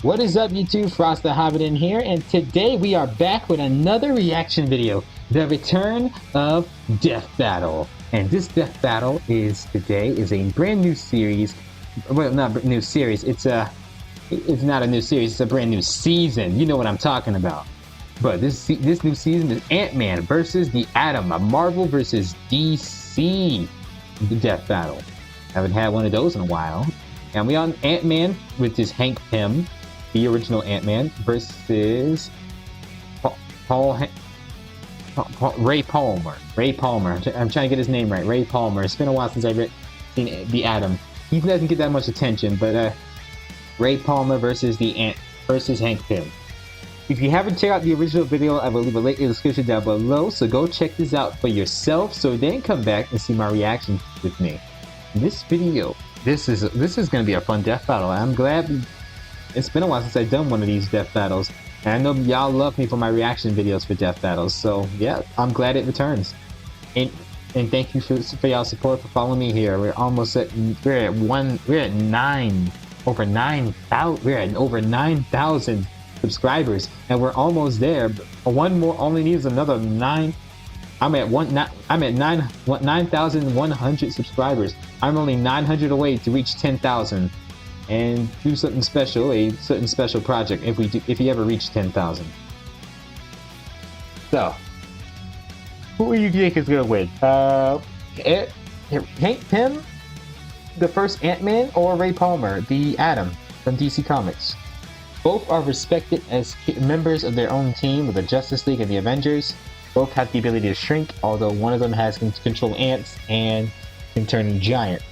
What is up, YouTube? Frost the Hobidon here, and today we are back with another reaction video, the return of Death Battle. And this Death Battle is a brand new series. Well, not new series. It's not a new series. It's a brand new season. You know what I'm talking about. But this new season is Ant-Man versus the Atom, a Marvel versus DC Death Battle. Haven't had one of those in a while. And we on Ant-Man with this Hank Pym, the original Ant-Man, versus Ray Palmer. Ray Palmer. I'm trying to get his name right. Ray Palmer. It's been a while since I've seen the Atom. He doesn't get that much attention, but Ray Palmer versus Hank Pym. If you haven't checked out the original video, I will leave a link in the description down below, so go check this out for yourself, so then come back and see my reaction with me. This video, this is going to be a fun death battle. I'm glad it's been a while since I've done one of these death battles, and I know y'all love me for my reaction videos for death battles, so yeah, I'm glad it returns. And thank you for y'all's support, for following me here. We're at over 9,000 subscribers, and we're almost there. One more only needs another 9. I'm at 9,100 subscribers. I'm only 900 away to reach 10,000 and do something special, a certain special project if you ever reach 10,000. So, who do you think is gonna win? Hank Pym, the first Ant-Man, or Ray Palmer, the Atom from DC Comics? Both are respected as members of their own team with the Justice League and the Avengers. Both have the ability to shrink, although one of them has can control ants and can turn giant.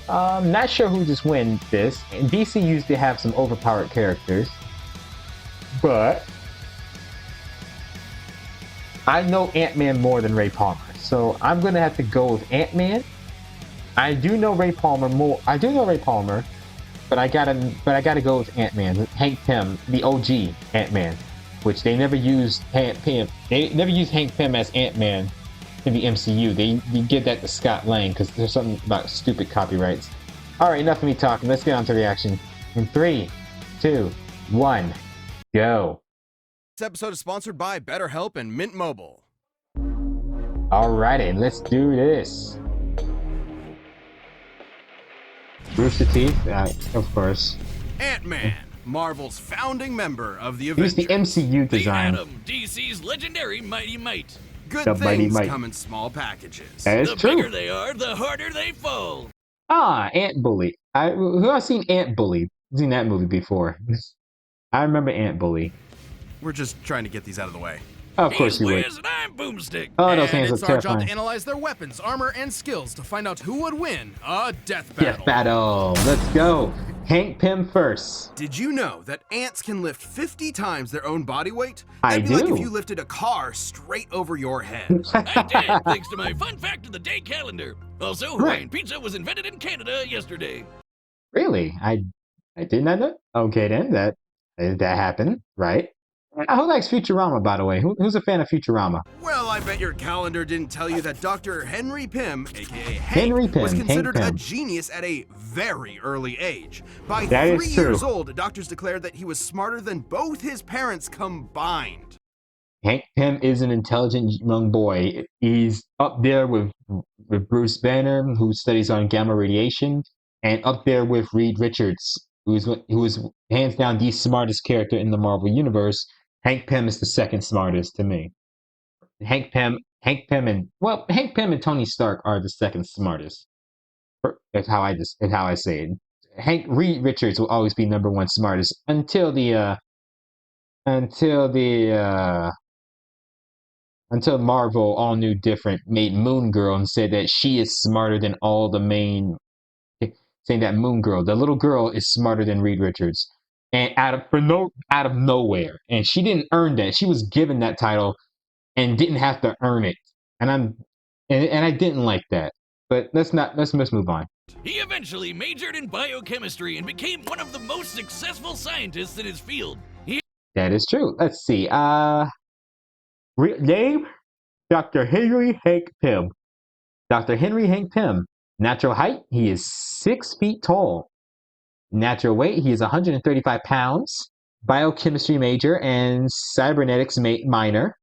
Not sure who just wins this. DC used to have some overpowered characters, but I know Ant-Man more than Ray Palmer, so I'm gonna have to go with Ant-Man. I do know Ray Palmer more. But I gotta go with Ant-Man, Hank Pym, the OG Ant-Man, which they never used Hank Pym. They never used Hank Pym as Ant-Man in the MCU. They give that to Scott Lang because there's something about stupid copyrights. All right, enough of me talking. Let's get on to the reaction. In 3, 2, 1, go. This episode is sponsored by BetterHelp and Mint Mobile. Alrighty, let's do this. Rooster Teeth, of course. Ant-Man, Marvel's founding member of the Avengers. Use the MCU design. The Atom, DC's legendary Mighty Might. Good The things Mighty Might. come in small packages. That is The true. bigger they are, the harder they fall. Ah, Ant Bully. Who I've seen Ant Bully? I've seen that movie before. I remember Ant Bully. We're just trying to get these out of the way. Of course He's you would. Wiz and I'm Boomstick. Oh, those And hands it's look our job terrifying. to analyze their weapons, armor, and skills to find out who would win a death battle. Death battle. Let's go. Hank Pym first. Did you know that ants can lift 50 times their own body weight? I That'd be like do. if you lifted a car straight over your head. I did, thanks to my fun fact of the day calendar. Also, Hawaiian Right. pizza was invented in Canada yesterday. Really? I did not know. Okay then, that happened, right? Who likes Futurama, by the way? Who's a fan of Futurama? Well, I bet your calendar didn't tell you that Dr. Henry Pym, aka Henry Hank, Pym, was Hank considered a Pym. genius at a very early age. By That is 3 true. years old, doctors declared that he was smarter than both his parents combined. Hank Pym is an intelligent young boy. He's up there with Bruce Banner, who studies on gamma radiation, and up there with Reed Richards, who is hands down the smartest character in the Marvel Universe. Hank Pym is the second smartest to me. Hank Pym and Tony Stark are the second smartest. That's how I say it. Reed Richards will always be number one smartest until Marvel All New Different made Moon Girl and said that she is smarter than all the main. Saying that Moon Girl, the little girl, is smarter than Reed Richards, and out of nowhere, and she didn't earn that. She was given that title and didn't have to earn it, and I didn't like that. But let's move on. He eventually majored in biochemistry and became one of the most successful scientists in his field. That is true. Let's see. Name Dr. Henry Hank Pym. Dr. Henry Hank Pym. Natural height, he is 6 feet tall. Natural weight, he is 135 pounds. Biochemistry major and cybernetics minor.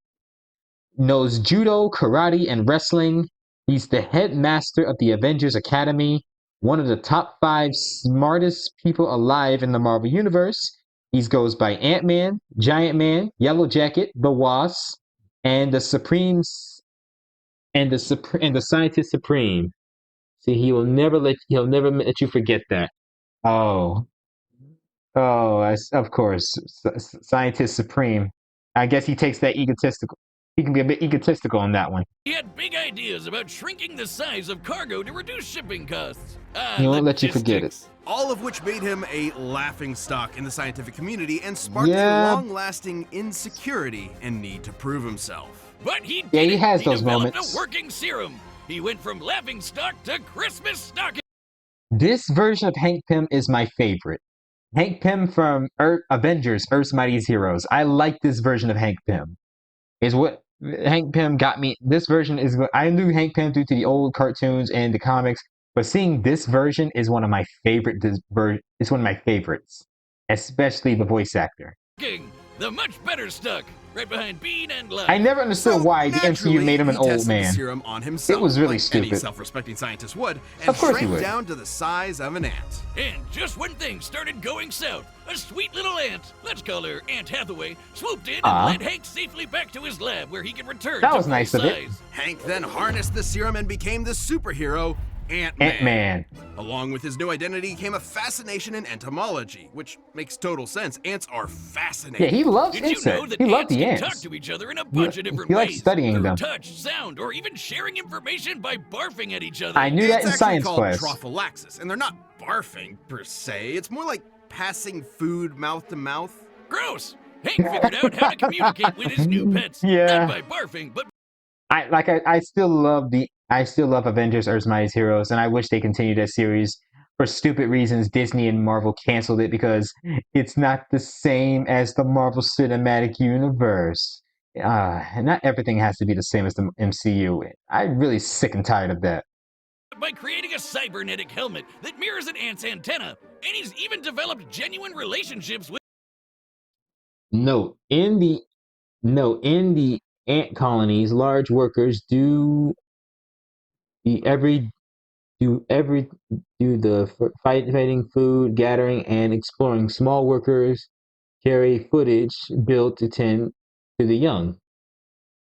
Knows judo, karate, and wrestling. He's the headmaster of the Avengers Academy, one of the top 5 smartest people alive in the Marvel Universe. He goes by Ant-Man, Giant Man, Yellow Jacket, the Wasp, and the Scientist Supreme. See, he'll never let you forget that. Oh, of course, Scientist Supreme. I guess he takes that egotistical. He can be a bit egotistical on that one. He had big ideas about shrinking the size of cargo to reduce shipping costs. He won't let you forget it. All of which made him a laughingstock in the scientific community and sparked a long-lasting insecurity and need to prove himself. But he has those developed moments. A working serum. He went from laughingstock to Christmas stocking. This version of Hank Pym is my favorite. Hank Pym from Avengers, Earth's Mightiest Heroes. I like this version of Hank Pym. Is what Hank Pym got me. This version is what I knew Hank Pym due to the old cartoons and the comics, but seeing this version is one of my favorite. It's one of my favorites, especially the voice actor. The much better stuck, right behind Bean and Life. I never understood why the MCU made him an old man. The serum on himself, it was really like stupid. Any self-respecting scientist would, and of course shrank down to the size of an ant. And just when things started going south, a sweet little ant, let's call her Aunt Hathaway, swooped in and led Hank safely back to his lab where he could return to full nice size. of it. Hank then harnessed the serum and became the superhero Ant-Man. Along with his new identity came a fascination in entomology, which makes total sense. Ants are fascinating. Yeah, he loves insects. Did you know that he loves the can ants. talk to each other in a bunch of different he ways? likes studying them. Touch, sound, or even sharing information by barfing at each other. I knew that in science class. It's actually called trophallaxis, and they're not barfing per se. It's more like passing food mouth to mouth. Gross! Hank figured out how to communicate with his new pets. Not by barfing, but I still love Avengers Earth's Mightiest Heroes, and I wish they continued that series. For stupid reasons, Disney and Marvel canceled it because it's not the same as the Marvel Cinematic Universe. And not everything has to be the same as the MCU. I'm really sick and tired of that. By creating a cybernetic helmet that mirrors an ant's antenna, and he's even developed genuine relationships with. No, in the ant colonies, large workers do the fighting, food gathering, and exploring. Small workers carry footage built to tend to the young.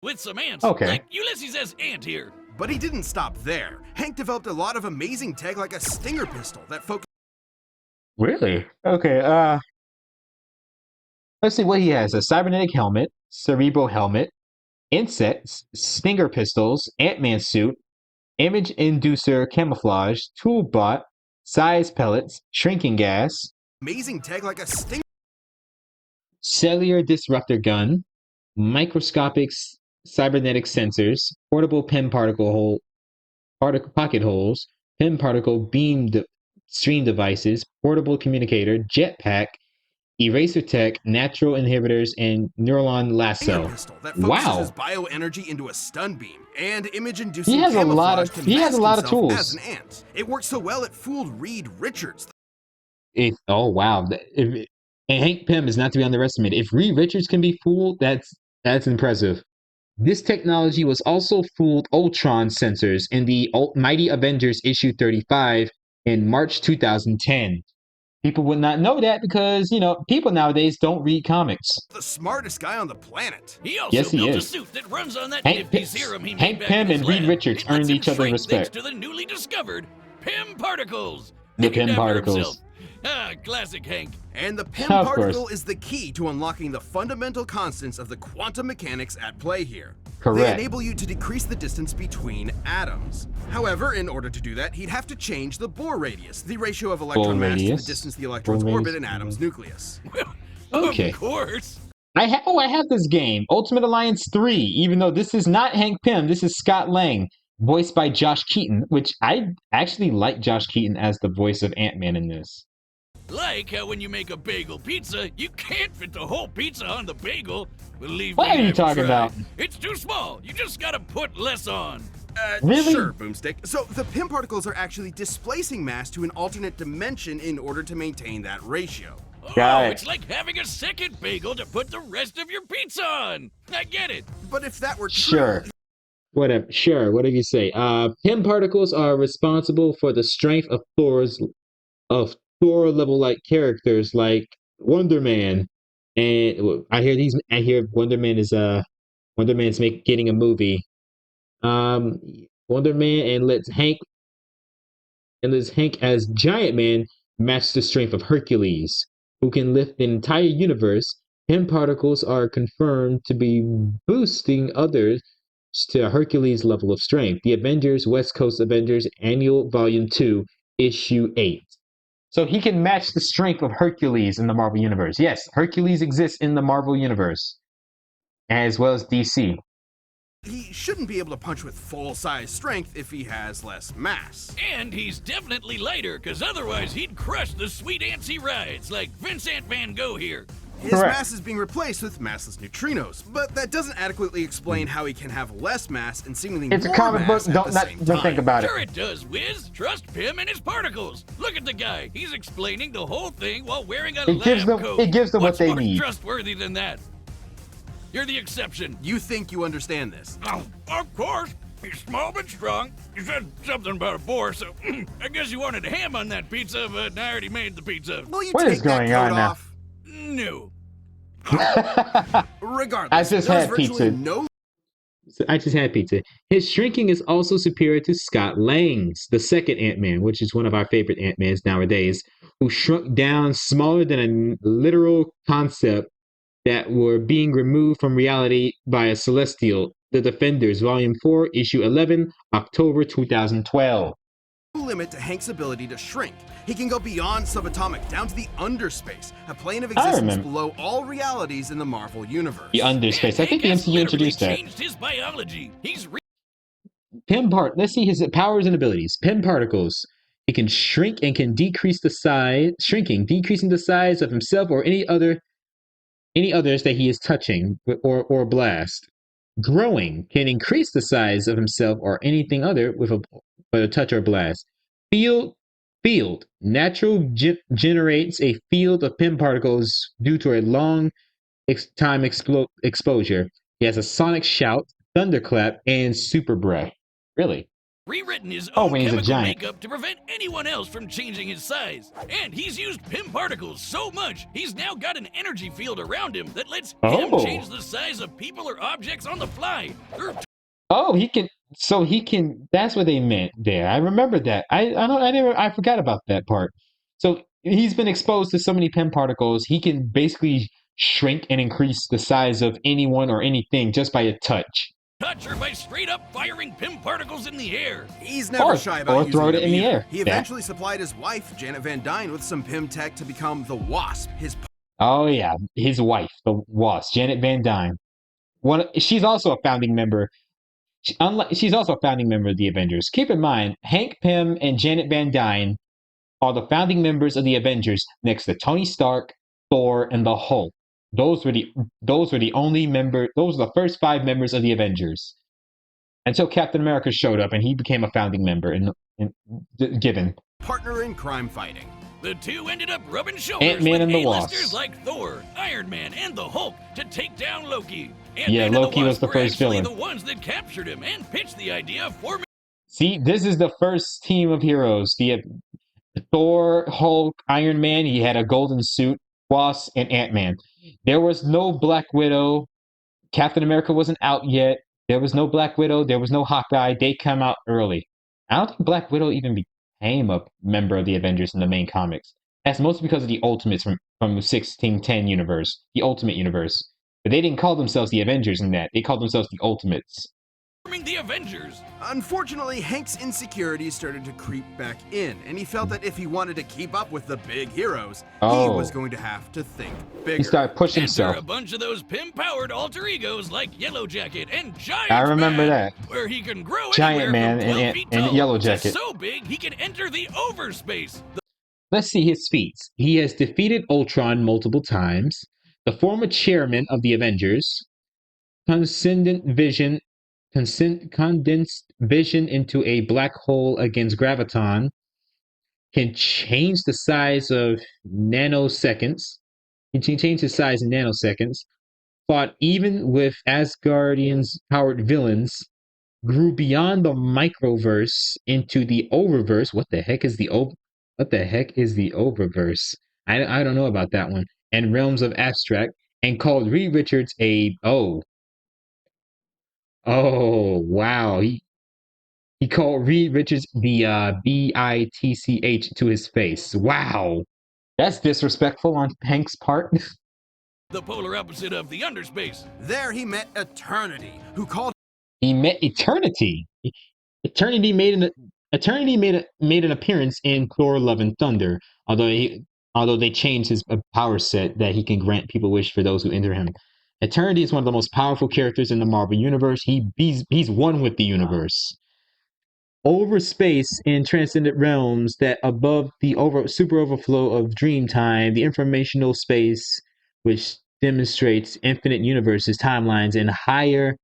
With some ants, okay. Like Ulysses S. Ant here. But he didn't stop there. Hank developed a lot of amazing tech like a stinger pistol that focused. Really? Okay, let's see what he has. A cybernetic helmet, cerebral helmet, insects, stinger pistols, Ant-Man suit, image inducer camouflage, toolbot, size pellets, shrinking gas, amazing tech like a stinger. Cellular disruptor gun, microscopic cybernetic sensors, portable PEM pocket holes, PEM particle beam stream devices, portable communicator, jetpack, eraser tech, natural inhibitors, and neuron lasso. That focuses bioenergy into a stun beam and image-inducing he has a lot of tools. As an ant. It worked so well it fooled Reed Richards. Oh wow! And Hank Pym is not to be underestimated. If Reed Richards can be fooled, that's impressive. This technology was also fooled Ultron sensors in the Mighty Avengers issue 35 in March 2010. People would not know that because, people nowadays don't read comics. The smartest guy on the planet. He also built a suit that runs on that nifty serum he made Hank back Pym in his and Reed lab. Richards earned each other respect. Thanks to the newly discovered PEM particles. The PEM particles. Classic Hank. And the PEM particle is the key to unlocking the fundamental constants of the quantum mechanics at play here. Correct. They enable you to decrease the distance between atoms. However, in order to do that, he'd have to change the Bohr radius, the ratio of electron mass to the distance the electrons orbit an atom's nucleus. Okay. Of course. I have this game, Ultimate Alliance 3, even though this is not Hank Pym, this is Scott Lang, voiced by Josh Keaton, which I actually like Josh Keaton as the voice of Ant-Man in this. Like how when you make a bagel pizza, you can't fit the whole pizza on the bagel. Believe what me, are you I've talking tried. about? It's too small. You just gotta put less on. Really? Sure, Boomstick. So the Pym particles are actually displacing mass to an alternate dimension in order to maintain that ratio. Got it. It's like having a second bagel to put the rest of your pizza on. I get it. But if that were Sure. true, Whatever. Sure. Whatever you say. Pym particles are responsible for the strength of Thor level like characters like Wonder Man, and I hear Wonder Man's getting a movie. Um, Wonder Man and lets Hank as Giant Man match the strength of Hercules, who can lift the entire universe. Pym particles are confirmed to be boosting others to Hercules' level of strength. The Avengers, West Coast Avengers, Annual Volume 2, Issue 8. So he can match the strength of Hercules in the Marvel Universe. Yes, Hercules exists in the Marvel Universe, as well as DC. he shouldn't be able to punch with full-size strength if he has less mass. And he's definitely lighter, because otherwise he'd crush the sweet antsy rides like Vince Ant-Man Go here. His mass is being replaced with massless neutrinos, but that doesn't adequately explain how he can have less mass and seemingly It's a more comic book. mass at the same Don't think time. about it. Sure it does, Wiz. Trust Pym and his particles. Look at the guy. He's explaining the whole thing while wearing a lab coat. It gives them what What's they more need. trustworthy than that? You're the exception. You think you understand this? Oh, of course. He's small but strong. You said something about a boar, so I guess you wanted ham on that pizza, but I already made the pizza. Will you What take is going that on coat now? off? No. Regardless, I just there's had virtually pizza. no I just had pizza. His shrinking is also superior to Scott Lang's, the second Ant-Man, which is one of our favorite Ant-Mans nowadays, who shrunk down smaller than a literal concept that were being removed from reality by a celestial. The Defenders, Volume 4, Issue 11, October 2012. limit to Hank's ability to shrink. He can go beyond subatomic down to the underspace, a plane of I existence remember. below all realities in the Marvel universe. The underspace. I think the Hank has MCU introduced literally that. changed his biology. He's Let's see his powers and abilities. Pym particles. He can shrink and can decrease the size, decreasing the size of himself or any others that he is touching or blast. Growing can increase the size of himself or anything other with a touch or blast. Field natural generates a field of Pym particles due to a long time exposure. He has a sonic shout, thunderclap, and super breath. Really? rewritten his Oh, own when he's a chemical giant. makeup to prevent anyone else from changing his size. And he's used Pym particles so much, he's now got an energy field around him that lets him Oh. change the size of people or objects on the fly. Oh, he can. So he can. That's what they meant there. I remember that. I forgot about that part. So he's been exposed to so many Pym particles. He can basically shrink and increase the size of anyone or anything just by a touch. Touch her by straight up firing Pym particles in the air. He's never shy about using throw it them in the either. air. He eventually supplied his wife, Janet Van Dyne, with some Pym tech to become the Wasp, his Oh yeah, his wife, the Wasp, Janet Van Dyne. She's also a founding member. She's also a founding member of the Avengers. Keep in mind, Hank Pym and Janet Van Dyne are the founding members of the Avengers next to Tony Stark, Thor, and the Hulk. Those were the only member. Those were the first 5 members of the Avengers until Captain America showed up and he became a founding member. Given partner in crime fighting. The two ended up rubbing shoulders Ant-Man with and the A-listers Wasp. like Thor, Iron Man, and the Hulk to take down Loki. Yeah, Ant-Man Loki and the was the Wasp were first actually villain. the ones that captured him and pitched the idea of forming. See, this is the first team of heroes. The Thor, Hulk, Iron Man. He had a golden suit. Wasp and Ant-Man. There was no Black Widow. Captain America wasn't out yet. There was no Black Widow. There was no Hawkeye. They come out early. I don't think Black Widow even became a member of the Avengers in the main comics. That's mostly because of the Ultimates from 1610 universe, the Ultimate universe. But they didn't call themselves the Avengers in that. They called themselves the Ultimates. The Avengers. Unfortunately, Hank's insecurities started to creep back in, and he felt that if he wanted to keep up with the big heroes, he was going to have to think bigger. He started pushing Enter himself. a bunch of those Pym-powered alter egos like Yellow Jacket and Giant I remember Man, that. where he can grow Giant anywhere Man from 12 and- feet and tall Yellow to Jacket. so big he can enter the overspace. Let's see his feats. He has defeated Ultron multiple times, the former chairman of the Avengers, Transcendent Vision, condensed vision into a black hole against graviton, can change the size of nanoseconds. He can change his size in nanoseconds. Fought even with Asgardians powered villains. Grew beyond the microverse into the oververse. What the heck is the oververse? I don't know about that one. And realms of abstract. And called Reed Richards a wow. He called Reed Richards the BITCH to his face. Wow. That's disrespectful on Hank's part. The polar opposite of the underspace. There he met Eternity, who called He met Eternity. Eternity made an appearance in Thor: Love and Thunder, although they changed his power set that he can grant people wish for those who enter him. Eternity is one of the most powerful characters in the Marvel universe. He's one with the universe. Over space in transcendent realms that above the super overflow of Dreamtime, the informational space which demonstrates infinite universes, timelines, and higher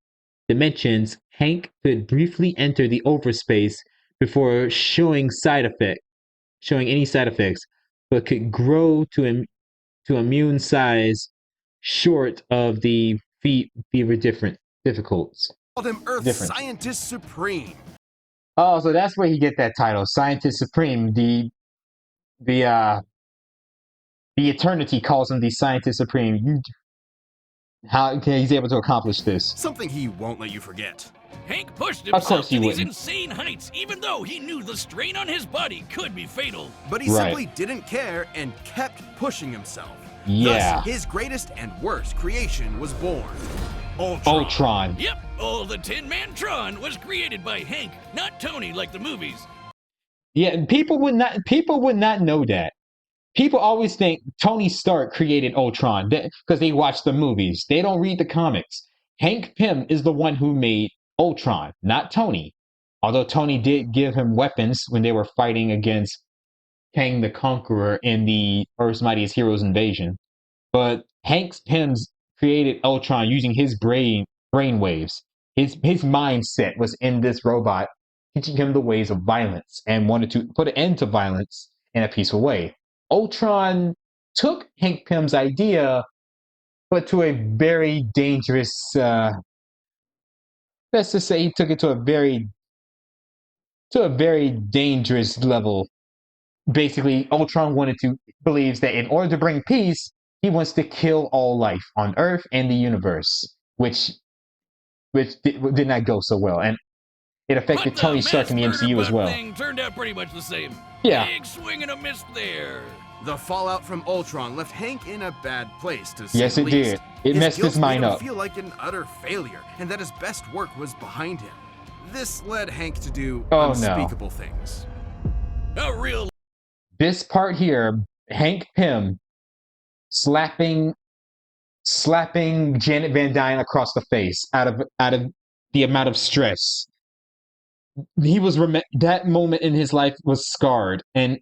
dimensions, Hank could briefly enter the overspace before showing any side effects, but could grow to immune size short of the fever difficulties. him Earth Scientist Supreme. Oh, so that's where he get that title, Scientist Supreme. The Eternity calls him the Scientist Supreme. How he's able to accomplish this? Something he won't let you forget. Hank pushed himself to these insane heights, even though he knew the strain on his body could be fatal. But he simply didn't care and kept pushing himself. Yeah. Thus, his greatest and worst creation was born. Ultron. Yep, all the Tin Man Tron was created by Hank, not Tony like the movies. Yeah, people would not know that. People always think Tony Stark created Ultron because they watch the movies. They don't read the comics. Hank Pym is the one who made Ultron, not Tony. Although Tony did give him weapons when they were fighting against Kang the Conqueror in the Earth's Mightiest Heroes invasion. But Hank Pym created Ultron using his brainwaves. His mindset was in this robot, teaching him the ways of violence and wanted to put an end to violence in a peaceful way. Ultron took Hank Pym's idea, but to a very dangerous, let's just say he took it to a very dangerous level. Basically, Ultron believes that in order to bring peace, he wants to kill all life on Earth and the universe, which did not go so well. And it affected Tony Stark in the MCU as well. Thing turned out pretty much the same. Yeah. Big swing and a miss there. The fallout from Ultron left Hank in a bad place, to say yes, the it least. did. It messed his mind up. Feel like an utter failure, and that his best work was behind him. This led Hank to do unspeakable things. A real. This part here, Hank Pym slapping Janet Van Dyne across the face out of the amount of stress. That moment in his life was scarred, and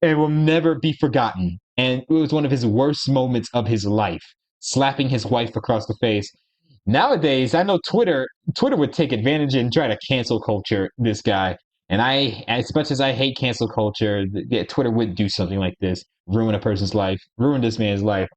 it will never be forgotten. And it was one of his worst moments of his life, slapping his wife across the face. Nowadays, I know Twitter would take advantage and try to cancel culture this guy. And as much as I hate cancel culture, Twitter would do something like this, ruin a person's life, ruin this man's life.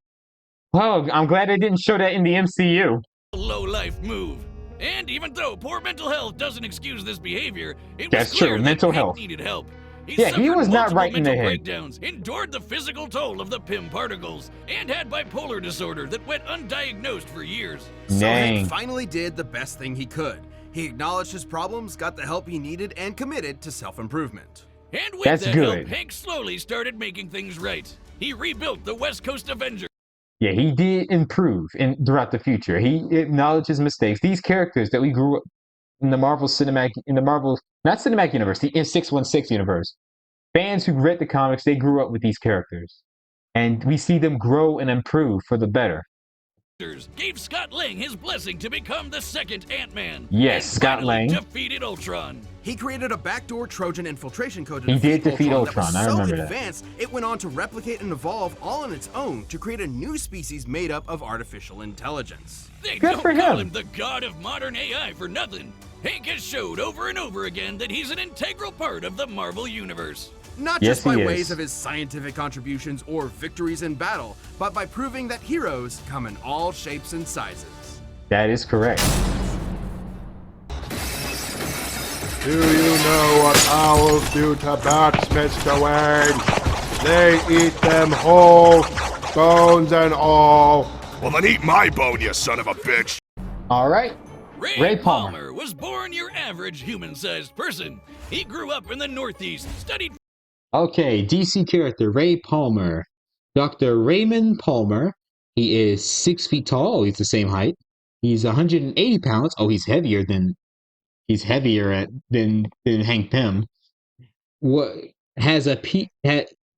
Oh, I'm glad they didn't show that in the MCU. Low life move. And even though poor mental health doesn't excuse this behavior, it was That's clear true. Mental that Hank health needed help. He was not right in the head. Breakdowns, endured the physical toll of the Pym particles, and had bipolar disorder that went undiagnosed for years. So Hank finally did the best thing he could. He acknowledged his problems, got the help he needed, and committed to self-improvement. And with that help, Hank slowly started making things right. He rebuilt the West Coast Avengers. Yeah, he did improve throughout the future. He acknowledged his mistakes. These characters that we grew up in the Marvel not cinematic universe, the 616 universe. Fans who read the comics, they grew up with these characters. And we see them grow and improve for the better. Gave Scott Lang his blessing to become the second Ant-Man. Yes, and Scott Lang defeated Ultron. He created a backdoor Trojan infiltration code to He did defeat defeat Ultron that Ultron, I was so remember that. advanced it went on to replicate and evolve all on its own to create a new species made up of artificial intelligence. They Good don't for call him. him the god of modern AI for nothing. Hank has showed over and over again that he's an integral part of the Marvel Universe. Not Yes, just by he is. ways of his scientific contributions or victories in battle, but by proving that heroes come in all shapes and sizes. That is correct. Do you know what owls do to bats, Mr. Wayne? They eat them whole, bones and all. Well, then eat my bone, you son of a bitch. All right. Ray, Ray Palmer. Palmer was born your average human-sized person. He grew up in the Northeast, studied Okay, DC character Ray Palmer. Dr. Raymond Palmer. He is 6 feet tall. He's the same height. He's 180 pounds. Oh, he's heavier than than Hank Pym. What has a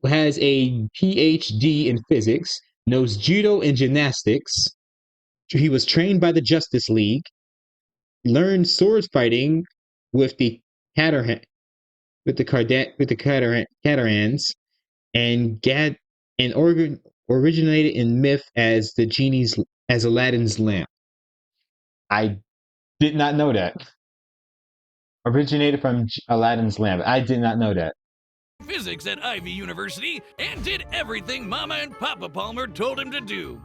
has a PhD in physics. Knows judo and gymnastics. He was trained by the Justice League. Learned sword fighting with the Cater with the Caterans and originated in myth as the genie's as Aladdin's lamp. I did not know that. Originated from Aladdin's lamp. I did not know that. physics at Ivy University and did everything Mama and Papa Palmer told him to do.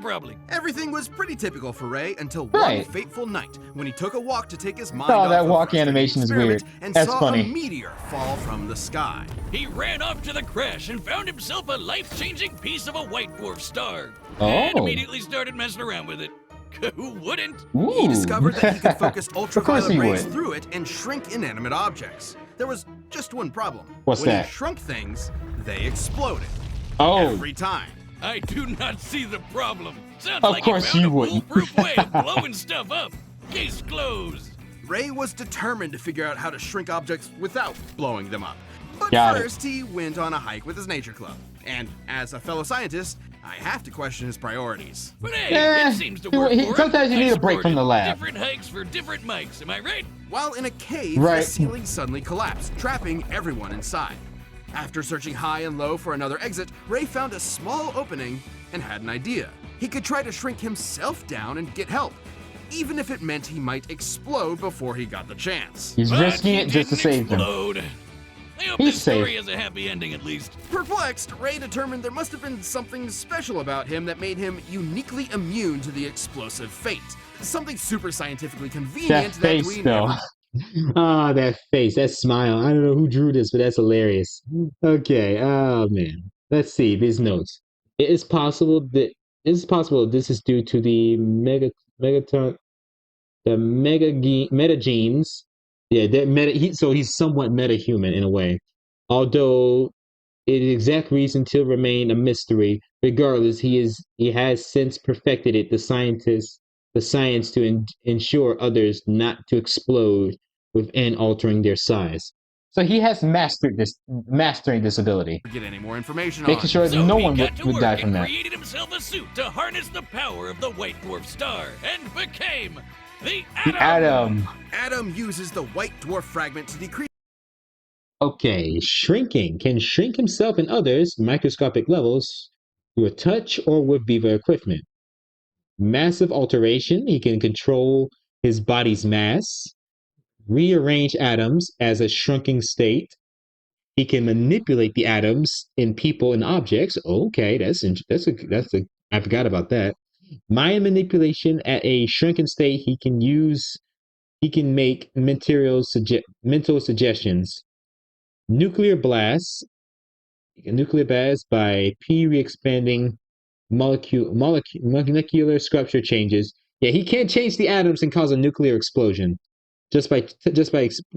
Probably. Everything was pretty typical for Ray until Right. one fateful night when he took a walk to take his mind Oh, off that the walk frustrating animation is experiment weird. and That's saw funny. a meteor fall from the sky. He ran off to the crash and found himself a life-changing piece of a white dwarf star. Oh. And immediately started messing around with it. Who wouldn't? Ooh. He discovered that he could focus ultraviolet he rays would. through it and shrink inanimate objects. There was just one problem. What's when that? he shrunk things, they exploded. Oh, Every time. I do not see the problem. Sounds Of like course he found you a wouldn't. foolproof way of blowing stuff up. Case closed. Ray was determined to figure out how to shrink objects without blowing them up. But Got it. first, he went on a hike with his nature club. And as a fellow scientist, I have to question his priorities. But hey, Eh, it seems to work for him. sometimes you need a break I from the support lab. it. Different hikes for different mics, am I right? While in a cave, Right. the ceiling suddenly collapsed, trapping everyone inside. After searching high and low for another exit, Ray found a small opening and had an idea. He could try to shrink himself down and get help, even if it meant he might explode before he got the chance. he's But risking he it just to didn't save them. explode. I hope He's this story safe. has a happy ending at least. Perplexed, Ray determined there must have been something special about him that made him uniquely immune to the explosive fate. Something super scientifically convenient That that face, we though. never. Ah, that face, that smile. I don't know who drew this, but that's hilarious. Okay, oh man. Let's see these notes. It is possible this is due to the megaton the metagenes. Yeah, that so he's somewhat metahuman in a way. Although its exact reason still remain a mystery. Regardless, he has since perfected it. The science to ensure others not to explode within altering their size. So he has mastering this ability, Get any more information making on. sure So no he one got to would work die from and that. created himself a suit to harness the power of the white dwarf star and became the Atom. Adam. Adam uses the white dwarf fragment to decrease Okay, shrinking can shrink himself and others microscopic levels through a touch or with Viva equipment. Massive alteration, he can control his body's mass, rearrange atoms as a shrinking state. He can manipulate the atoms in people and objects. Okay, that's a I forgot about that. Mind manipulation at a shrinking state, he can make mental suggestions. Nuclear blast by re-expanding molecular structure changes. Yeah, he can't change the atoms and cause a nuclear explosion just by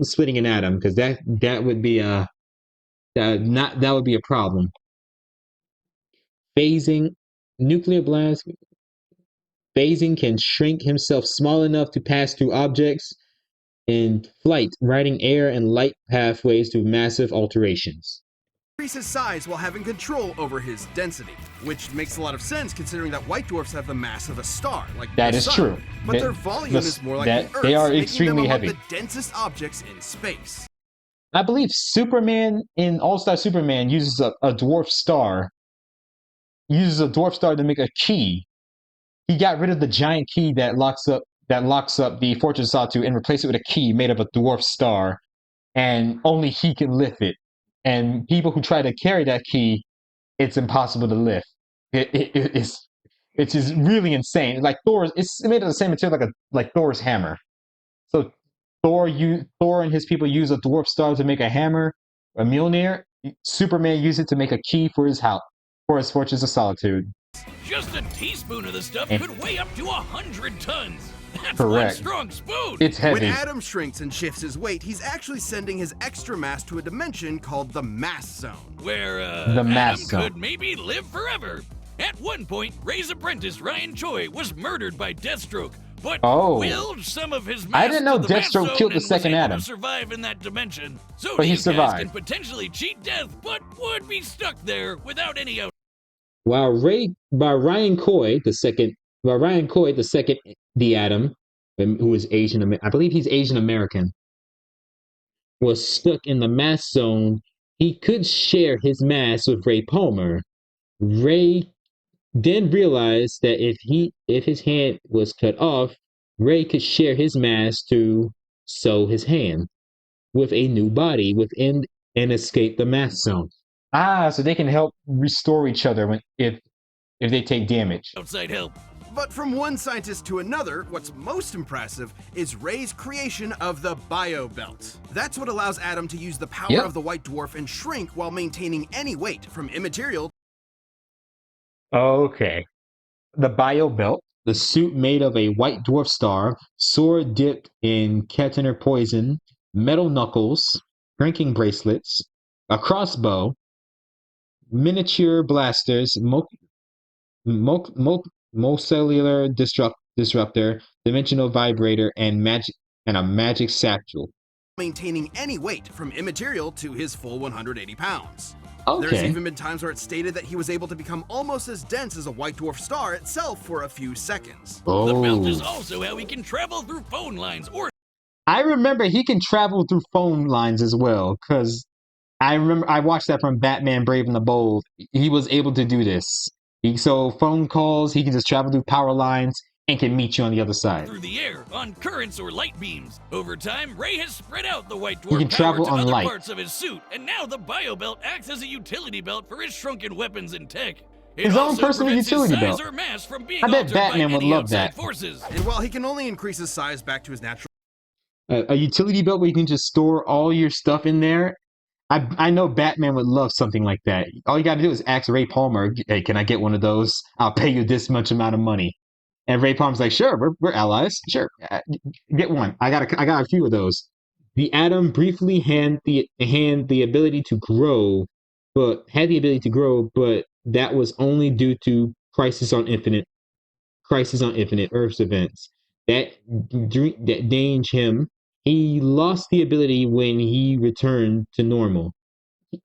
splitting an atom, because that would be that would be a problem. Phasing nuclear blast phasing can shrink himself small enough to pass through objects in flight, riding air and light pathways through massive alterations. increase his size while having control over his density, which makes a lot of sense considering that white dwarfs have the mass of a star, like That the is sun, true. but their volume is more like the Earth's, they are making extremely them among heavy. the densest objects in space. I believe Superman in All-Star Superman uses a dwarf star. Uses a dwarf star to make a key. He got rid of the giant key that locks up the Fortress of Solitude and replaced it with a key made of a dwarf star, and only he can lift it. And people who try to carry that key, it's impossible to lift. It's just really insane. Like Thor's, it's made of the same material like Thor's hammer. So Thor and his people use a dwarf star to make a hammer, a Mjolnir. Superman used it to make a key for his house, for his Fortress of Solitude. Just a teaspoon of the stuff And- could weigh up to 100 tons. That's one Correct. strong spoon. It's When heavy. Adam shrinks and shifts his weight, he's actually sending his extra mass to a dimension called the mass zone. Where The mass Adam zone. could maybe live forever. At one point, Ray's apprentice Ryan Choi was murdered by Deathstroke, but willed some of his mass I didn't know to the mass Deathstroke zone killed the and was second able Adam. to survive in that dimension. So But he these guys survived. can potentially cheat death, but would be stuck there without any out. While Ryan Coy the second, the Atom, who is Asian, I believe he's Asian American, was stuck in the mass zone. He could share his mass with Ray Palmer. Ray then realized that if his hand was cut off, Ray could share his mass to sew his hand with a new body within and escape the mass zone. So they can help restore each other if they take damage. Outside help. But from one scientist to another, what's most impressive is Ray's creation of the Bio Belt. That's what allows Adam to use the power of the White Dwarf and shrink while maintaining any weight, from immaterial. Okay. The Bio Belt, the suit made of a white dwarf star, sword dipped in Ketener poison, metal knuckles, drinking bracelets, a crossbow, miniature blasters, molecular disruptor, dimensional vibrator, and a magic satchel. Maintaining any weight, from immaterial to his full 180 pounds. Okay. There's even been times where it's stated that he was able to become almost as dense as a white dwarf star itself for a few seconds. The belt is Oh. also how he can travel through phone lines or I remember he can travel through phone lines as well, because I remember I watched that from Batman Brave and the Bold. He was able to do this. So phone calls, he can just travel through power lines and can meet you on the other side. through the air on currents or light beams. Over time, Ray has spread out the White He Dwarf can power travel to on other light. parts of his suit, and now the Bio Belt acts as a utility belt for his shrunken weapons and tech. It His own also personal prevents utility his size belt. or mass from being I bet altered Batman by would any love outside that. forces. And while he can only increase his size back to his natural A utility belt where you can just store all your stuff in there. I know Batman would love something like that. All you got to do is ask Ray Palmer, "Hey, can I get one of those? I'll pay you this much amount of money." And Ray Palmer's like, "Sure, we're allies. Sure, get one. I got a few of those." The Atom briefly had the ability to grow, but that was only due to Crisis on Infinite Earths events. That danged him. He lost the ability when he returned to normal.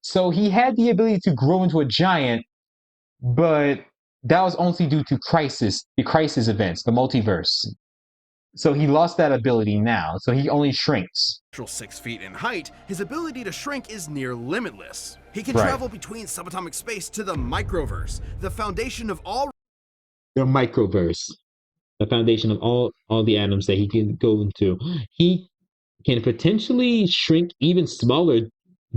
So he had the ability to grow into a giant, but that was only due to the Crisis events, the multiverse. So he lost that ability now. So he only shrinks. 6 feet in height, his ability to shrink is near limitless. He can Right. travel between subatomic space to the microverse, the foundation of all The microverse, the foundation of all the atoms that he can go into. He can potentially shrink even smaller,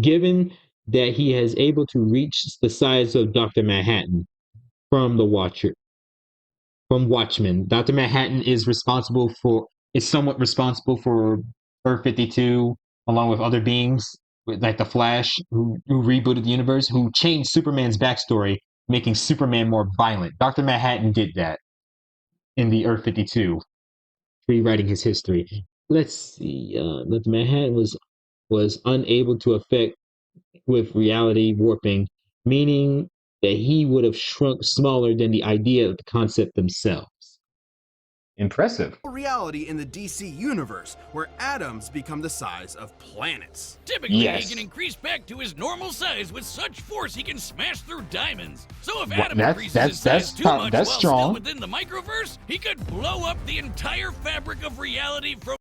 given that he is able to reach the size of Dr. Manhattan from Watchmen. Dr. Manhattan is somewhat responsible for Earth 52, along with other beings, like the Flash, who rebooted the universe, who changed Superman's backstory, making Superman more violent. Dr. Manhattan did that in the Earth 52, rewriting his history. Let's see. Dr. Manhattan was unable to affect with reality warping, meaning that he would have shrunk smaller than the idea of the concept themselves. Impressive. reality in the DC universe, where atoms become the size of planets. Typically, Yes. he can increase back to his normal size with such force he can smash through diamonds. So if Wha- Adam that's- increases that's- his size too that's much that's while strong. still within the microverse, he could blow up the entire fabric of reality from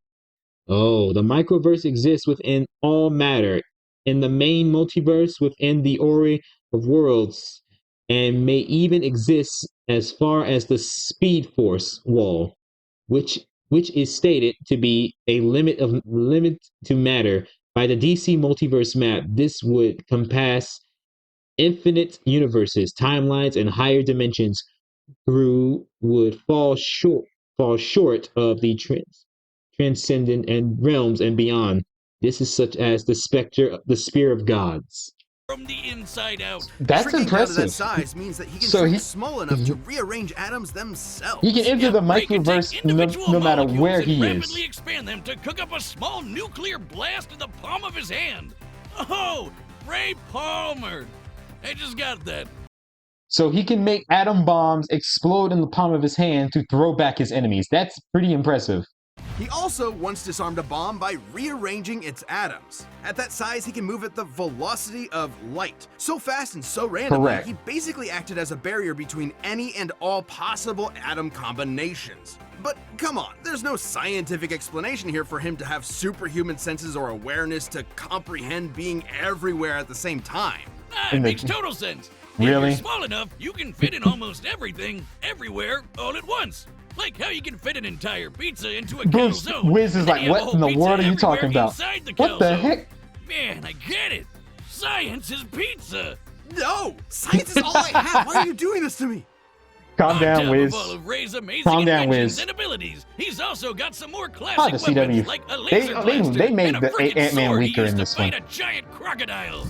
Oh, the microverse exists within all matter, in the main multiverse within the Ori of Worlds, and may even exist as far as the Speed Force wall, which is stated to be a limit to matter by the DC multiverse map. This would compass infinite universes, timelines, and higher dimensions through would fall short of the transcendent and realms and beyond. This is such as the spear of gods. the inside out. That's Shrinking down to that impressive. size means that he can So shrink he- small enough to rearrange atoms themselves. He can enter the Ray can take microverse individual no matter molecules where and he rapidly is. expand them to cook up a small nuclear blast in the palm of his hand. Oh, Ray Palmer. I just got that. So he can make atom bombs explode in the palm of his hand to throw back his enemies. That's pretty impressive. He also once disarmed a bomb by rearranging its atoms. At that size, he can move at the velocity of light. So fast and so randomly, Correct. he basically acted as a barrier between any and all possible atom combinations. But come on, there's no scientific explanation here for him to have superhuman senses or awareness to comprehend being everywhere at the same time. It In the- makes total sense. Really? If you're small enough, you can fit in almost everything, everywhere, all at once. Like how you can fit an entire pizza into a Bruce calzone. Wiz is and then like, you have what a in the whole world are pizza you talking everywhere about? inside the What the calzone. heck? Man, I get it. Science is pizza. No! Science is all I have! Why are you doing this to me? Calm On down, top Wiz. of all of Ray's amazing Calm down, inventions Wiz. and abilities, he's also got some more Ah, classic the CW. weapons like a They- laser they- blaster they made and a the frickin' Ant-Man sword weaker he used in to this fight one. a giant crocodile.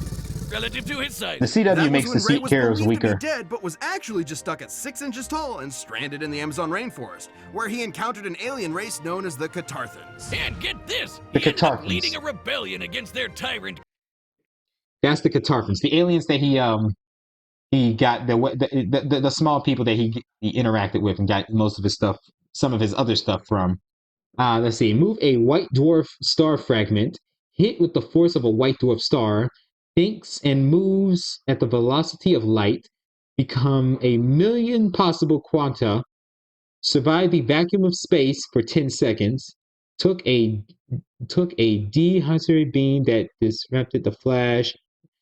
Relative to his size. The CW That makes was the when Ray was heroes believed to weaker. be dead, but was actually just stuck at 6 inches tall and stranded in the Amazon rainforest, where he encountered an alien race known as the Catarthans. And get this, The he ended up Catarthans. leading a rebellion against their tyrant. That's the Catarthans, the aliens that he got the small people that he interacted with and got most of his stuff, some of his other stuff from. Let's see. Move a white dwarf star fragment. Hit with the force of a white dwarf star. Thinks and moves at the velocity of light. Become a million possible quanta. Survive the vacuum of space for 10 seconds. Took a dehydrated beam that disrupted the Flash.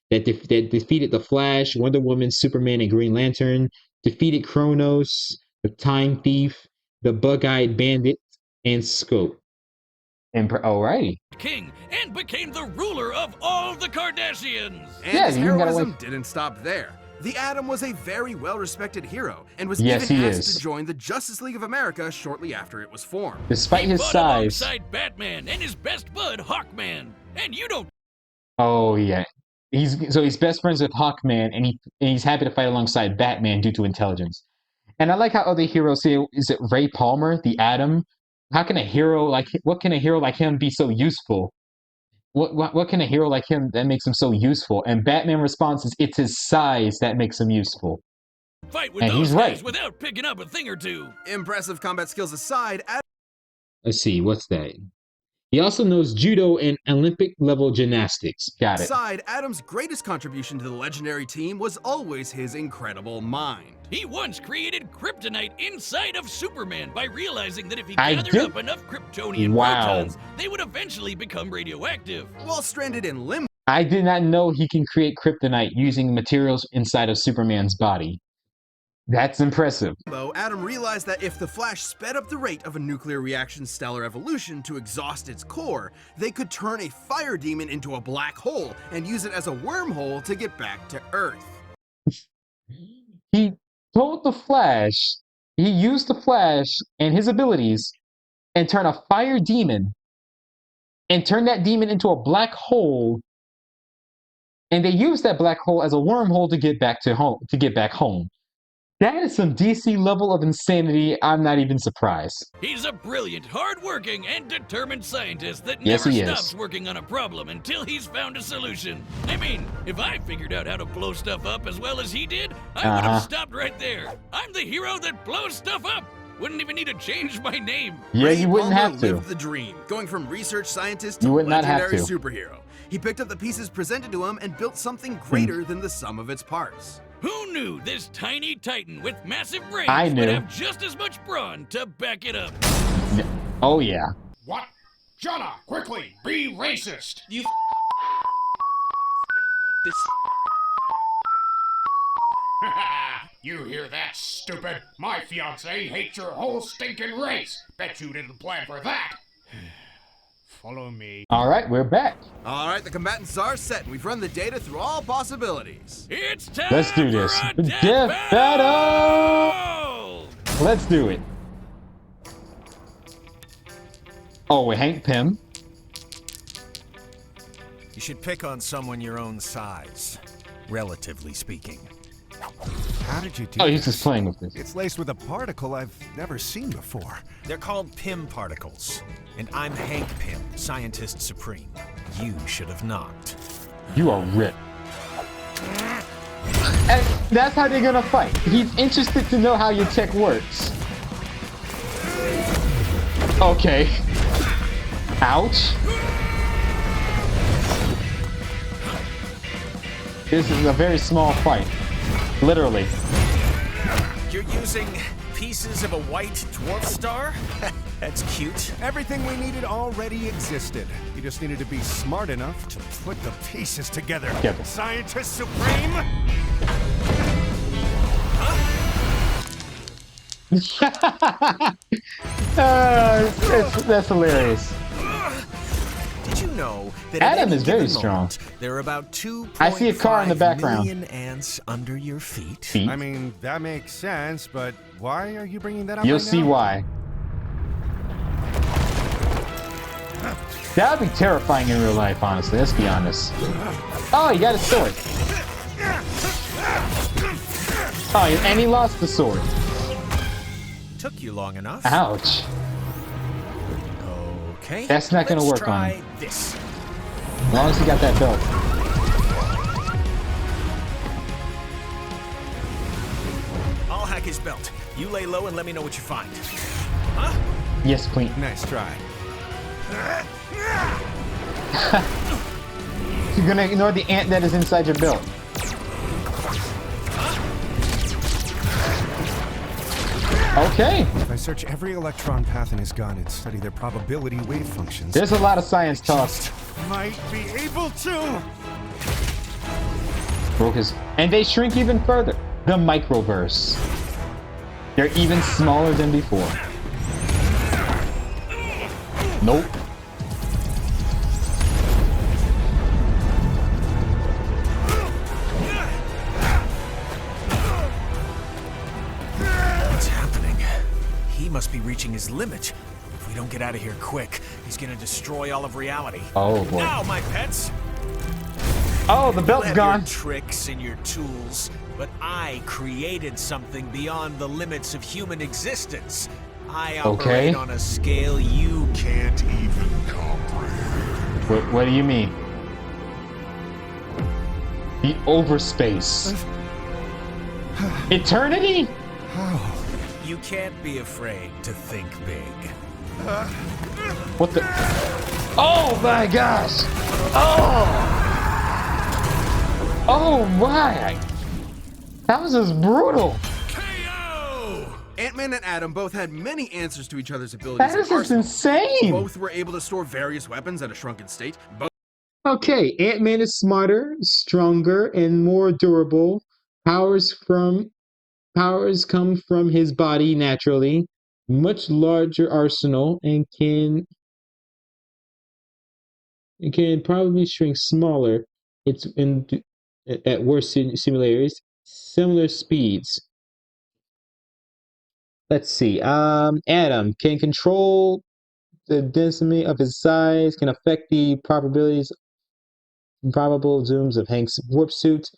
That defeated the Flash, Wonder Woman, Superman, and Green Lantern. Defeated Kronos, the Time Thief, the Bug-Eyed Bandit, and Scope. Alrighty. King and became the ruler of all the Kardashians. And Yeah, his you gotta heroism like- didn't stop there. The Atom was a very well-respected hero, and was Yes, even he asked is. to join the Justice League of America shortly after it was formed. Despite He his fought size. alongside Batman and his best bud Hawkman. And you don't Oh yeah. He's best friends with Hawkman, and he's happy to fight alongside Batman due to intelligence. And I like how other heroes say, is it Ray Palmer, the Atom? What can a hero like him be so useful? What can a hero like him that makes him so useful? And Batman responds is, it's his size that makes him useful. fight with And those he's guys right. without picking up a thing or two. Impressive combat skills aside, Let's see, what's that? He also knows judo and Olympic level gymnastics. Got it. Adam's greatest contribution to the legendary team was always his incredible mind. He once created kryptonite inside of Superman by realizing that if he I gathered did- up enough Kryptonian Wow. protons, they would eventually become radioactive. While stranded in limbo, I did not know he can create kryptonite using materials inside of Superman's body. That's impressive. Adam realized that if the Flash sped up the rate of a nuclear reaction's stellar evolution to exhaust its core, they could turn a fire demon into a black hole and use it as a wormhole to get back to Earth. He told the Flash, he used the Flash and his abilities and turn a fire demon and turn that demon into a black hole. And they used that black hole as a wormhole to get back home. That is some DC level of insanity. I'm not even surprised. He's a brilliant, hard-working, and determined scientist that Yes, never he is. stops working on a problem until he's found a solution. I mean, if I figured out how to blow stuff up as well as he did, I would have stopped right there. I'm the hero that blows stuff up. Wouldn't even need to change my name. Yeah, Ray you wouldn't Palmer have to. lived the dream, going from research scientist to You would not have legendary to. superhero. He picked up the pieces presented to him and built something greater than the sum of its parts. Who knew this tiny titan with massive brains I would knew. have just as much brawn to back it up? Oh, yeah. What? Jonah, quickly, be racist! You this. You hear that, stupid? My fiancé hates your whole stinking race. Bet you didn't plan for that. Follow me. All right, we're back. All right, the combatants are set, and we've run the data through all possibilities. It's time Let's do this. for a Death battle! Let's do it. Oh, with Hank Pym. You should pick on someone your own size, relatively speaking. How did you do Oh, this? he's just playing with this. It's laced with a particle I've never seen before. They're called Pym particles, and I'm Hank Pym, Scientist Supreme. You should have knocked. You are ripped. And that's how they're gonna fight. He's interested to know how your tech works. Okay. Ouch. This is a very small fight. Literally. You're using pieces of a white dwarf star? That's cute. Everything we needed already existed. You just needed to be smart enough to put the pieces together. Yep. Scientist Supreme? That's hilarious. Did you know that Adam at any is very given strong. moment, there are about 2.5 I see a car in the background. million ants under your feet? Feet. I mean, that makes sense, but why are you bringing that up You'll right see now? why. That would be terrifying in real life, honestly. Let's be honest. Oh, he got a sword. Oh, and he lost the sword. Took you long enough. Ouch. Okay. That's not gonna let's work on try him. this. As long as he got that belt. I'll hack his belt. You lay low and let me know what you find. Huh? Yes, Queen. Nice try. You're gonna ignore the ant that is inside your belt. Okay. If I search every electron path in his gun and study their probability wave functions, There's a lot of science talk. might be able to. Broke his. And they shrink even further. The microverse. They're even smaller than before. Nope. What's happening? He must be reaching his limit. If we don't get out of here quick, he's gonna destroy all of reality. Oh boy. Now, my pets! Oh, the You belt's have gone. your tricks and your tools, but I created something beyond the limits of human existence. I operate Okay. on a scale you can't even comprehend. What do you mean? The overspace. Eternity? You can't be afraid to think big. What the? Oh my gosh! Oh! Oh my! That was just brutal. KO! Ant-Man and Adam both had many answers to each other's abilities That and is just arsenals. insane. Both were able to store various weapons at a shrunken state. Both Okay, Ant-Man is smarter, stronger, and more durable. Powers come from his body naturally. Much larger arsenal and can probably shrink smaller. It's in at worst simulators. Similar speeds. Let's see. Adam can control the density of his size. Can affect the probable zooms of Hank's warp suit.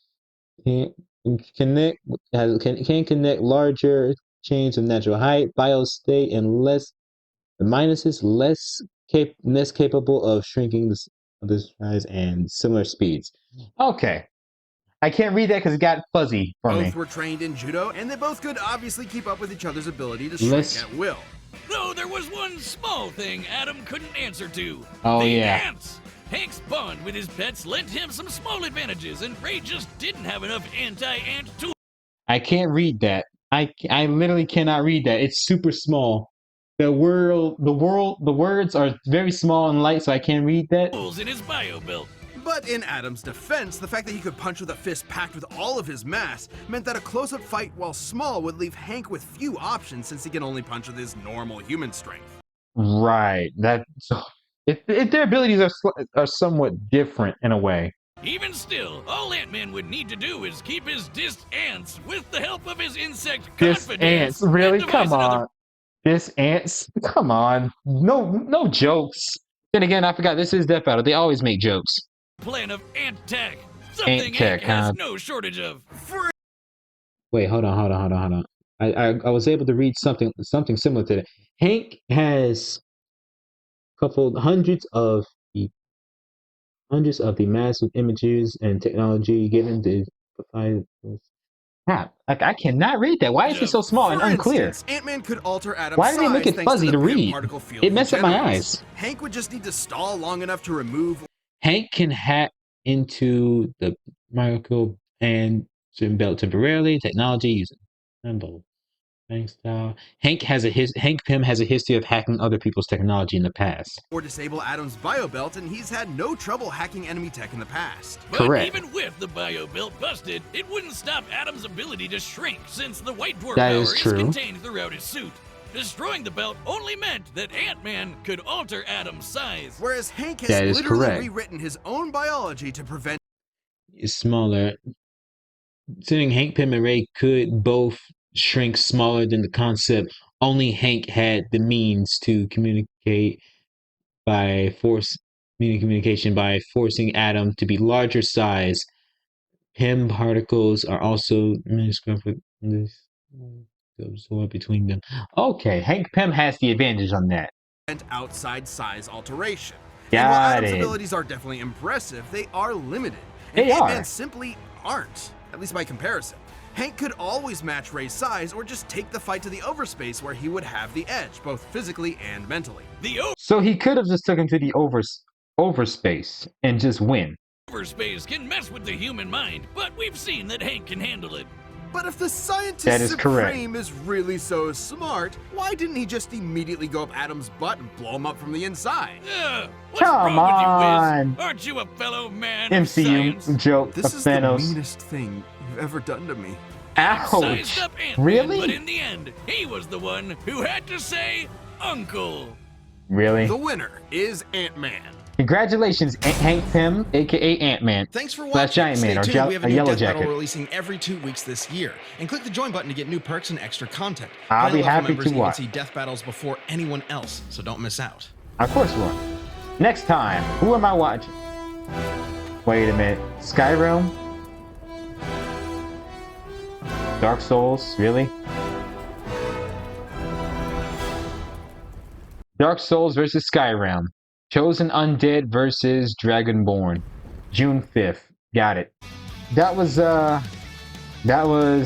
Can connect can connect larger chains of natural height, biostate, and less the minuses less capable of shrinking the size and similar speeds. Okay, I can't read that because it got fuzzy for me. Both were trained in judo, and they both could obviously keep up with each other's ability to shrink Let's- at will. Though there was one small thing Adam couldn't answer to. Oh, the yeah. ants. Hank's bond with his pets lent him some small advantages, and Ray just didn't have enough anti-ant tools I can't read that. I literally cannot read that. It's super small. The words are very small and light, so I can't read that. in his bio belt. But in Adam's defense, the fact that he could punch with a fist packed with all of his mass meant that a close-up fight, while small, would leave Hank with few options since he can only punch with his normal human strength. Right. If their abilities are somewhat different in a way. Even still, all Ant-Man would need to do is keep his dissed ants with the help of his insect This confidence. ants, really? and devise Come another on. This ants, come on. No jokes. Then again, I forgot this is Death Battle. They always make jokes. plan of ant tech. Something Ant tech, Hank has huh? no shortage of. Wait, hold on. I was able to read something similar to that. Hank has hundreds of the massive images and technology given to provide. Crap! Like I cannot read that. Why is it so small and For unclear? instance, Ant-Man could alter Adam's Why did they make size it thanks fuzzy to to the Pym read? particle field It he messed up my generates. eyes. Hank would just need to stall long enough to remove Hank can hack into the miracle and belt temporarily. Technology using symbol. Style. Hank Pym has a history of hacking other people's technology in the past. or disable Adam's bio belt, and he's had no trouble hacking enemy tech in the past. But Correct. even with the bio belt busted, it wouldn't stop Adam's ability to shrink since the white dwarf That power is is true. contained throughout his suit. Destroying the belt only meant that Ant-Man could alter Adam's size. Whereas Hank has That is literally correct. rewritten his own biology to prevent Is smaller. Considering Hank Pym and Ray could both shrink smaller than the concept, only Hank had the means to communicate by communication by forcing Adam to be larger size. Pym particles are also microscopic absorb between them. Okay, Hank Pym has the advantage on that. outside size alteration. Got and while Adam's it. abilities are definitely impressive, they are limited. They And Ant-Man are. simply aren't, at least by comparison. Hank could always match Ray's size or just take the fight to the overspace where he would have the edge, both physically and mentally. The So he could have just took him to the overspace and just win. overspace can mess with the human mind, but we've seen that Hank can handle it. But if the That scientist is correct. supreme is really so smart, why didn't he just immediately go up Adam's butt and blow him up from the inside? What's Come wrong with you, on. Wiz? Aren't you a fellow man of MCU science? joke This of is Thanos. the meanest thing you've ever done to me. Sized Ouch! up Ant-Man, Really? But in the end, he was the one who had to say, Uncle. Really? The winner is Ant-Man. Congratulations, Hank Pym, aka Ant-Man. Thanks for Slash watching. Giant Stay Man or tuned. We have a a new Yellow Death Jacket. Battle releasing every 2 weeks this year. And click the join button to get new perks and extra content. I'll be Planet Level happy members to even watch. see Death Battles before anyone else, so don't miss out. Of course we will. Next time, who am I watching? Wait a minute. Skyrim? Dark Souls? Really? Dark Souls versus Skyrim. Chosen Undead versus Dragonborn. June 5th. Got it. That was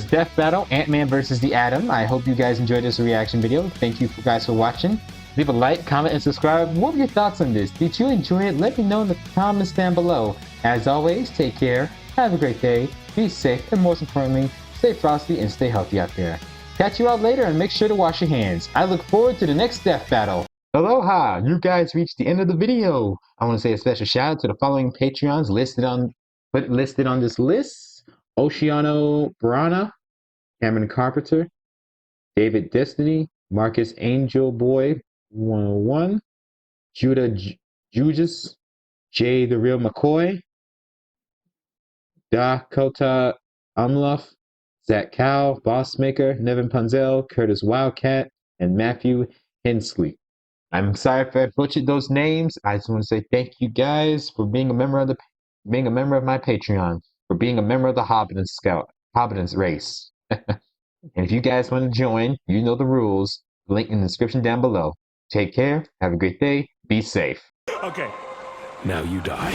Death Battle, Ant-Man versus the Atom. I hope you guys enjoyed this reaction video. Thank you guys for watching. Leave a like, comment, and subscribe. What were your thoughts on this? Did you enjoy it? Let me know in the comments down below. As always, take care, have a great day, be safe, and most importantly, stay frosty and stay healthy out there. Catch you out later and make sure to wash your hands. I look forward to the next Death Battle. Aloha! You guys reached the end of the video. I want to say a special shout out to the following Patreons listed on this list: Oceano Brana, Cameron Carpenter, David Destiny, Marcus Angel Boy 101, Judah Jujas, Jay the Real McCoy, Dakota Umluff, Zach Cow, Bossmaker, Nevin Punzel, Curtis Wildcat, and Matthew Hensley. I'm sorry if I butchered those names. I just want to say thank you guys for being a member of my Patreon, for being a member of the Hobidon race. And if you guys want to join, you know the rules. Link in the description down below. Take care. Have a great day. Be safe. Okay. Now you die.